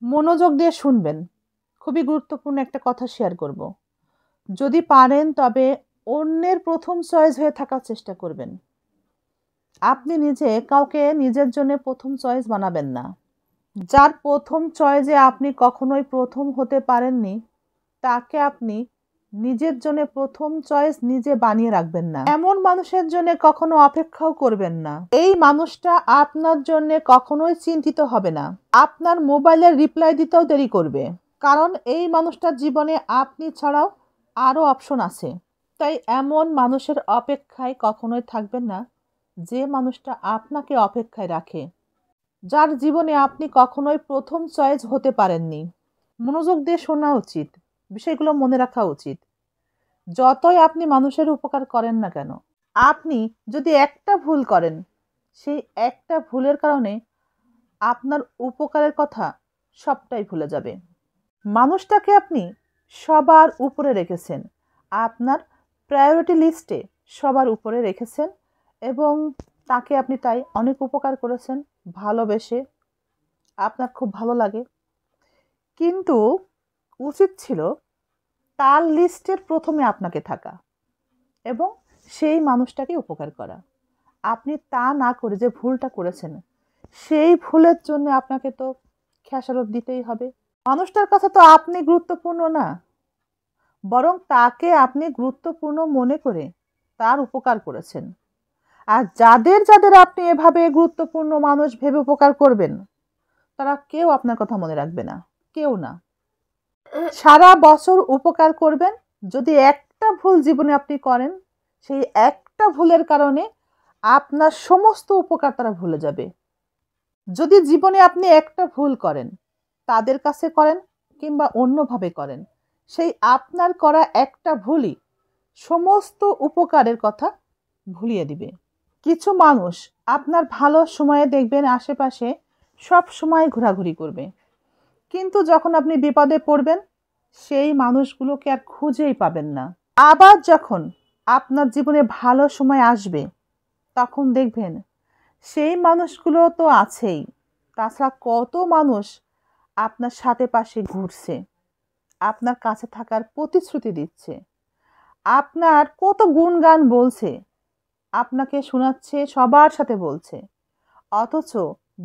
মনোযোগ দিয়ে শুনবেন। খুবই গুরুত্বপূর্ণ একটা কথা শেয়ার করব। যদি পারেন তবে অন্যের প্রথম চয়েস হয়ে থাকার চেষ্টা করবেন। আপনি নিজে কাউকে নিজের জন্য প্রথম চয়েস বানাবেন না। যার প্রথম চয়েসে আপনি কখনোই প্রথম হতে পারেননি, তাকে আপনি নিজের জন্য প্রথম চয়েস নিজে বানিয়ে রাখবেন না। এমন মানুষের জন্য কখনো অপেক্ষাও করবেন না। এই মানুষটা আপনার জন্য কখনোই চিন্তিত হবে না। আপনার মোবাইলের রিপ্লাই দিতেও দেরি করবে, কারণ এই মানুষটার জীবনে আপনি ছাড়াও আরও অপশন আছে। তাই এমন মানুষের অপেক্ষায় কখনোই থাকবেন না, যে মানুষটা আপনাকে অপেক্ষায় রাখে, যার জীবনে আপনি কখনোই প্রথম চয়েস হতে পারেননি। মনোযোগ দিয়ে শোনা উচিত, বিষয়গুলো মনে রাখা উচিত। যতই আপনি মানুষের উপকার করেন না কেন, আপনি যদি একটা ভুল করেন, সেই একটা ভুলের কারণে আপনার উপকারের কথা সবটাই ভুলে যাবে। মানুষটাকে আপনি সবার উপরে রেখেছেন, আপনার প্রায়োরিটি লিস্টে সবার উপরে রেখেছেন, এবং তাকে আপনি তাই অনেক উপকার করেছেন ভালোবেসে। আপনার খুব ভালো লাগে, কিন্তু উচিত ছিল তার লিস্টের প্রথমে আপনাকে থাকা এবং সেই মানুষটাকে উপকার করা। আপনি তা না করে যে ভুলটা করেছেন, সেই ভুলের জন্য আপনাকে তো খেসারত দিতেই হবে। মানুষটার কাছে তো আপনি গুরুত্বপূর্ণ না, বরং তাকে আপনি গুরুত্বপূর্ণ মনে করে তার উপকার করেছেন। আর যাদের যাদের আপনি এভাবে গুরুত্বপূর্ণ মানুষ ভেবে উপকার করবেন, তারা কেউ আপনার কথা মনে রাখবে না, কেউ না। সারা বছর উপকার করবেন, যদি একটা ভুল জীবনে আপনি করেন, সেই একটা ভুলের কারণে আপনার সমস্ত উপকার তারা ভুলে যাবে। যদি জীবনে আপনি একটা ভুল করেন, তাদের কাছে করেন কিংবা অন্যভাবে করেন, সেই আপনার করা একটা ভুলই সমস্ত উপকারের কথা ভুলিয়ে দিবে। কিছু মানুষ আপনার ভালো সময়ে দেখবেন আশেপাশে সব সময় ঘোরাঘুরি করবে, কিন্তু যখন আপনি বিপদে পড়বেন, সেই মানুষগুলোকে আর খুঁজেই পাবেন না। আবার যখন আপনার জীবনে ভালো সময় আসবে, তখন দেখবেন সেই মানুষগুলো তো আছেই, তাছাড়া কত মানুষ আপনার সাথে পাশে ঘুরছে, আপনার কাছে থাকার প্রতিশ্রুতি দিচ্ছে, আপনার কত গুণগান বলছে, আপনাকে শোনাচ্ছে, সবার সাথে বলছে। অথচ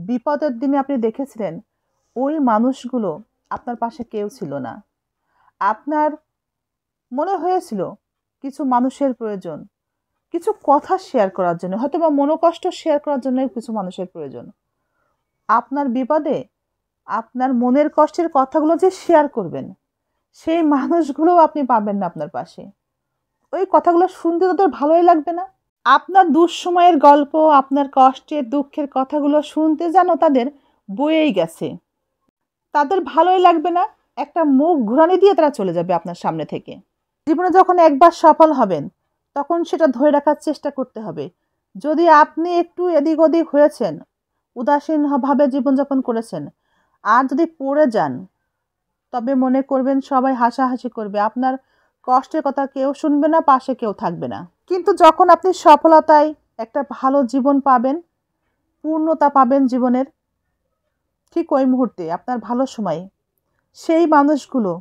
বিপদের দিনে আপনি দেখেছিলেন ওই মানুষগুলো আপনার পাশে কেউ ছিল না। আপনার মনে হয়েছিল কিছু মানুষের প্রয়োজন, কিছু কথা শেয়ার করার জন্য, হয়তো বা মনোকষ্ট শেয়ার করার জন্য কিছু মানুষের প্রয়োজন। আপনার বিপদে আপনার মনের কষ্টের কথাগুলো যে শেয়ার করবেন, সেই মানুষগুলোও আপনি পাবেন না আপনার পাশে। ওই কথাগুলো শুনতে তাদের ভালোই লাগবে না। আপনার দুঃসময়ের গল্প, আপনার কষ্টের দুঃখের কথাগুলো শুনতে যেন তাদের বয়েই গেছে, তাদের ভালোই লাগবে না। একটা মুখ ঘুরানি দিয়ে তারা চলে যাবে আপনার সামনে থেকে। জীবনে যখন একবার সফল হবেন, তখন সেটা ধরে রাখার চেষ্টা করতে হবে। যদি আপনি একটু এদিক ওদিক হয়েছেন, উদাসীনভাবে জীবনযাপন করেছেন, আর যদি পড়ে যান, তবে মনে করবেন সবাই হাসাহাসি করবে, আপনার কষ্টের কথা কেউ শুনবে না, পাশে কেউ থাকবে না। কিন্তু যখন আপনি সফলতায় একটা ভালো জীবন পাবেন, পূর্ণতা পাবেন জীবনের, ঠিক ওই মুহূর্তে আপনার ভালো সময়ে সেই মানুষগুলো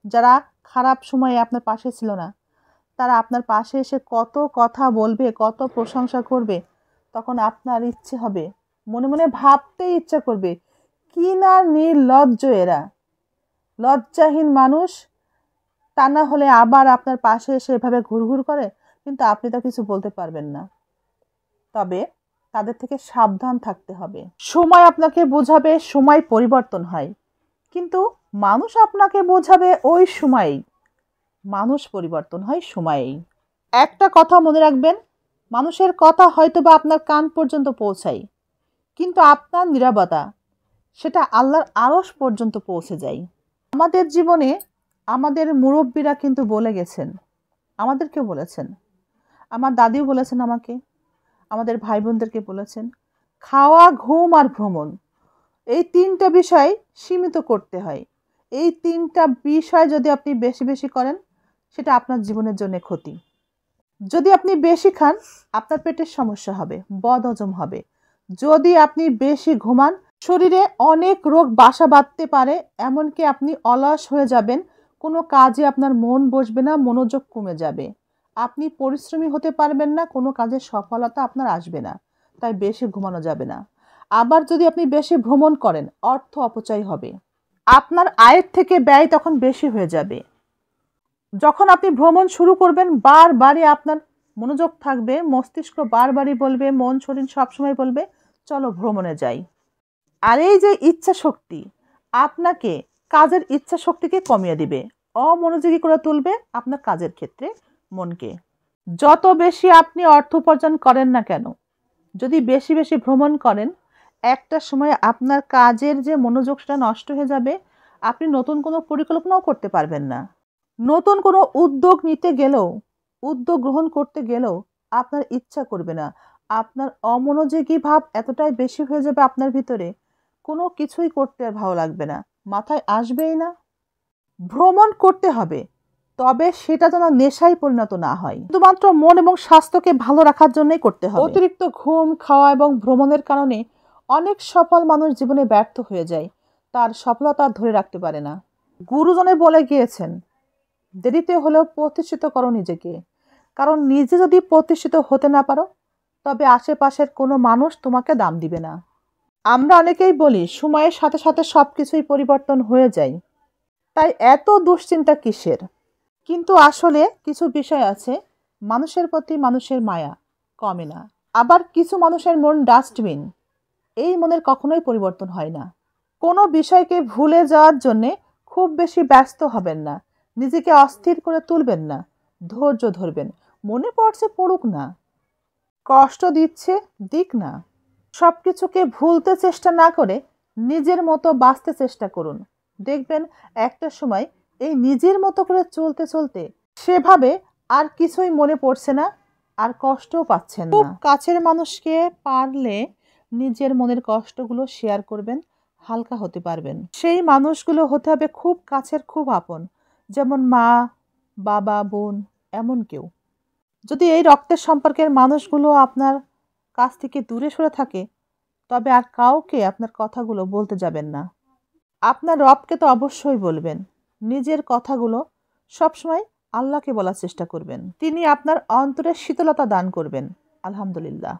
যারা খারাপ সময়ে আপনার পাশে ছিল না, তারা আপনার পাশে এসে কত কথা বলবে, কত প্রশংসা করবে, তখন আপনার ইচ্ছে হবে, মনে মনে ভাবতেই ইচ্ছা করবে, কি না নির্লজ্জ এরা, লজ্জাহীন মানুষ, তা না হলে আবার আপনার পাশে এসে এভাবে ঘুরঘুর করে, কিন্তু আপনি তা কিছু বলতে পারবেন না। তবে তাদের থেকে সাবধান থাকতে হবে। সময় আপনাকে বোঝাবে, সময় পরিবর্তন হয়, কিন্তু মানুষ আপনাকে বোঝাবে ওই সময়েই, মানুষ পরিবর্তন হয় সময়েই। একটা কথা মনে রাখবেন, মানুষের কথা হয়তো বা আপনার কান পর্যন্ত পৌঁছায়, কিন্তু আপনার নীরবতা সেটা আল্লাহর আরশ পর্যন্ত পৌঁছে যায়। আমাদের জীবনে আমাদের মুরব্বীরা কিন্তু বলে গেছেন, আমাদেরকে বলেছেন, আমার দাদিও বলেছেন আমাকে, আমাদের ভাই বোনদেরকে বলেছেন, খাওয়া, ঘুম আর ভ্রমণ, এই তিনটা বিষয় সীমিত করতে হয়। এই তিনটা বিষয় যদি আপনি বেশি বেশি করেন, সেটা আপনার জীবনের জন্য ক্ষতি। যদি আপনি বেশি খান, আপনার পেটের সমস্যা হবে, বদহজম হবে। যদি আপনি বেশি ঘুমান, শরীরে অনেক রোগ বাসা বাঁধতে পারে, এমনকি আপনি অলস হয়ে যাবেন, কোনো কাজে আপনার মন বসবে না, মনোযোগ কমে যাবে, আপনি পরিশ্রমী হতে পারবেন না, কোনো কাজে সফলতা আপনার আসবে না। তাই বেশি ঘুমানো যাবে না। আবার যদি আপনি বেশি ভ্রমণ করেন, অর্থ অপচয় হবে, আপনার আয়ের থেকে ব্যয় তখন বেশি হয়ে যাবে। যখন আপনি ভ্রমণ শুরু করবেন, বারবারই আপনার মনোযোগ থাকবে, মস্তিষ্ক বারবারই বলবে, মন শরীর সবসময় বলবে চলো ভ্রমণে যাই। আর এই যে ইচ্ছা শক্তি আপনাকে কাজের ইচ্ছা শক্তিকে কমিয়ে দিবে, অমনোযোগী করে তুলবে আপনার কাজের ক্ষেত্রে মনকে। যত বেশি আপনি অর্থ উপার্জন করেন না কেন, যদি বেশি বেশি ভ্রমণ করেন, একটা সময় আপনার কাজের যে মনোযোগ সেটা নষ্ট হয়ে যাবে, আপনি নতুন কোনো পরিকল্পনাও করতে পারবেন না। নতুন কোনো উদ্যোগ নিতে গেলেও, উদ্যোগ গ্রহণ করতে গেলেও আপনার ইচ্ছা করবে না, আপনার অমনোযোগী ভাব এতটাই বেশি হয়ে যাবে আপনার ভিতরে, কোনো কিছুই করতে আর ভালো লাগবে না, মাথায় আসবেই না। ভ্রমণ করতে হবে, তবে সেটা যেন নেশায় পরিণত না হয়, শুধুমাত্র মন এবং স্বাস্থ্যকে ভালো রাখার জন্যই করতে হবে। অতিরিক্ত ঘুম, খাওয়া এবং ভ্রমণের কারণে অনেক সফল মানুষ জীবনে ব্যর্থ হয়ে যায়, তার সফলতা ধরে রাখতে পারে না। গুরুজনে বলে গিয়েছেন, দেরিতে হলেও প্রতিষ্ঠিত করো নিজেকে, কারণ নিজে যদি প্রতিষ্ঠিত হতে না পারো, তবে আশেপাশের কোনো মানুষ তোমাকে দাম দিবে না। আমরা অনেকেই বলি সময়ের সাথে সাথে সব কিছুই পরিবর্তন হয়ে যায়, তাই এত দুশ্চিন্তা কিসের? কিন্তু আসলে কিছু বিষয় আছে, মানুষের প্রতি মানুষের মায়া কমে না। আবার কিছু মানুষের মন ডাস্টবিন, এই মনের কখনোই পরিবর্তন হয় না। কোনো বিষয়কে ভুলে যাওয়ার জন্যে খুব বেশি ব্যস্ত হবেন না, নিজেকে অস্থির করে তুলবেন না, ধৈর্য ধরবেন, মনে পড়ছে পড়ুক না, কষ্ট দিচ্ছে দিক না, সব কিছুকে ভুলতে চেষ্টা না করে নিজের মতো বাঁচতে চেষ্টা করুন। দেখবেন একটা সময় এই নিজের মতো করে চলতে চলতে সেভাবে আর কিছুই মনে পড়ছে না, আর কষ্টও পাচ্ছেন না। খুব কাছের মানুষকে পারলে নিজের মনের কষ্টগুলো শেয়ার করবেন, হালকা হতে পারবেন। সেই মানুষগুলো হতে হবে খুব কাছের, খুব আপন, যেমন মা, বাবা, বোন, এমন কেউ। যদি এই রক্তের সম্পর্কের মানুষগুলো আপনার কাছ থেকে দূরে সরে থাকে, তবে আর কাউকে আপনার কথাগুলো বলতে যাবেন না। আপনার রবকে তো অবশ্যই বলবেন, নিজের কথাগুলো সবসময় আল্লাহকে বলার চেষ্টা করবেন, তিনি আপনার অন্তরের শীতলতা দান করবেন। আলহামদুলিল্লাহ।